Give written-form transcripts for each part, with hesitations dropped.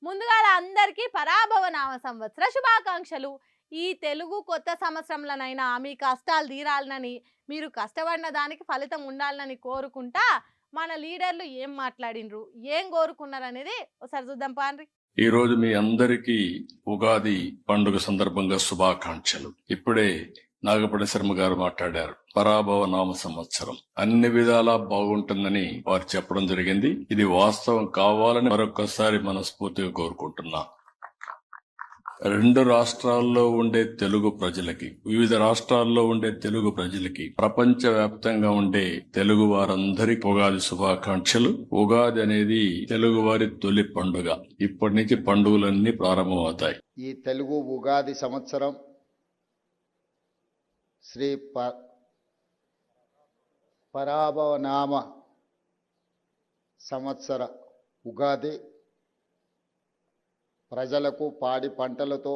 ముందుగా అందరికీ పరాభవ నామ సంవత్సర శుభాకాంక్షలు. ఈ తెలుగు కొత్త సంవత్సరంలోనైనా మీ కష్టాలు తీరాలనని, మీరు కష్టపడిన దానికి ఫలితం ఉండాలని కోరుకుంటా మన లీడర్లు ఏం మాట్లాడినరు, ఏం కోరుకున్నారనేది ఒకసారి చూద్దాం పాండ్రి. ఈ రోజు మీ అందరికీ ఉగాది పండుగ సందర్భంగా శుభాకాంక్షలు. ఇప్పుడే నాగపడి శర్మ గారు మాట్లాడారు. పరాభవ నామ సంవత్సరం అన్ని విధాలా బాగుంటుందని వారు చెప్పడం జరిగింది. ఇది వాస్తవం కావాలని మరొకసారి మనస్ఫూర్తిగా కోరుకుంటున్నా. రెండు రాష్ట్రాల్లో ఉండే తెలుగు ప్రజలకి, వివిధ రాష్ట్రాల్లో ఉండే తెలుగు ప్రజలకి, ప్రపంచ వ్యాప్తంగా ఉండే తెలుగు వారందరికీ ఉగాది శుభాకాంక్షలు. ఉగాది అనేది తెలుగు వారి తొలి పండుగ. ఇప్పటి నుంచి పండుగలన్నీ ప్రారంభమవుతాయి. ఈ తెలుగు ఉగాది సంవత్సరం శ్రీ పరాభవనామ సంవత్సర ఉగాది ప్రజలకు పాడి పంటలతో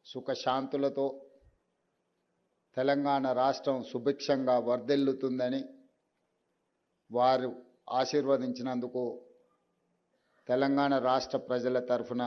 సుఖశాంతులతో తెలంగాణ రాష్ట్రం సుభిక్షంగా వర్ధిల్లుతుందని వారు ఆశీర్వదించినందుకు తెలంగాణ రాష్ట్ర ప్రజల తరఫున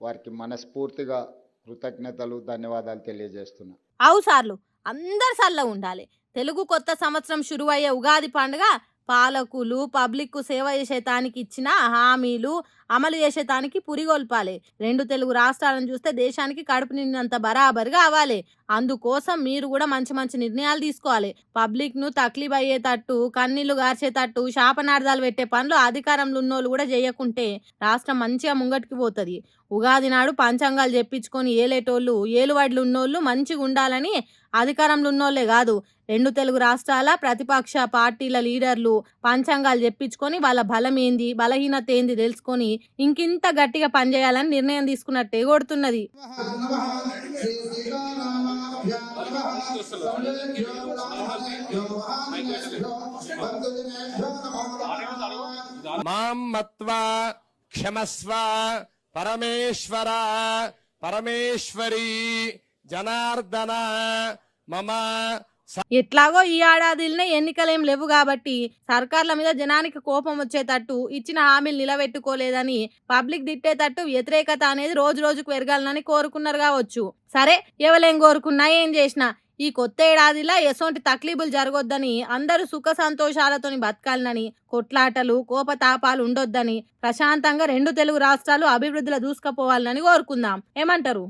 వారికి మనస్ఫూర్తిగా కృతజ్ఞతలు, ధన్యవాదాలు తెలియజేస్తున్నా. అవు సార్లు అందరు సల్ల ఉండాలి. తెలుగు కొత్త సంవత్సరం శురువయ్యే ఉగాది పండుగ పాలకులు పబ్లిక్ కు సేవ చేసేతానికి ఇచ్చిన హామీలు అమలు చేసేతానికి పురిగొల్పాలి. రెండు తెలుగు రాష్ట్రాలను చూస్తే దేశానికి కడుపు నిండినంత బరాబరుగా అవ్వాలి. అందుకోసం మీరు కూడా మంచి మంచి నిర్ణయాలు తీసుకోవాలి. పబ్లిక్ ను తక్లీఫ్ అయ్యేటట్టు, కన్నీళ్లు గార్చేటట్టు, శాపనార్థాలు పెట్టే పనులు అధికారంలో ఉన్నోళ్ళు కూడా చేయకుంటే రాష్ట్రం మంచిగా ముంగటికి పోతుంది. ఉగాది నాడు పంచాంగాలు చెప్పించుకొని ఏలేటోళ్ళు, ఏలువడ్లు ఉన్నోళ్ళు మంచిగా ఉండాలని అధికారంలో ఉన్నోళ్లే కాదు, రెండు తెలుగు రాష్ట్రాల ప్రతిపక్ష పార్టీల లీడర్లు పంచాంగాలు చెప్పించుకొని వాళ్ళ బలం ఏంది, బలహీనత ఏంది తెలుసుకొని ఇంకింత గట్టిగా పనిచేయాలని నిర్ణయం తీసుకున్నట్టే కొడుతున్నది. మాం మత్వా క్షమస్వ పరమేశ్వర పరమేశ్వరి జనార్దన మమ. ఎట్లాగో ఈ ఏడాదిలోనే ఎన్నికలేం లేవు కాబట్టి సర్కార్ల మీద జనానికి కోపం వచ్చేటట్టు, ఇచ్చిన హామీలు నిలబెట్టుకోలేదని పబ్లిక్ తిట్టేటట్టు వ్యతిరేకత అనేది రోజు రోజుకు పెరగాలని కోరుకున్నారు కావచ్చు. సరే, ఎవరేం కోరుకున్నా ఏం చేసినా ఈ కొత్త ఏడాదిలా ఎసోంటి తక్లీబులు జరగొద్దని, అందరూ సుఖ సంతోషాలతోని బతకాలని, కొట్లాటలు కోపతాపాలు ఉండొద్దని, ప్రశాంతంగా రెండు తెలుగు రాష్ట్రాలు అభివృద్ధిలో దూసుకుపోవాలని కోరుకుందాం. ఏమంటారు?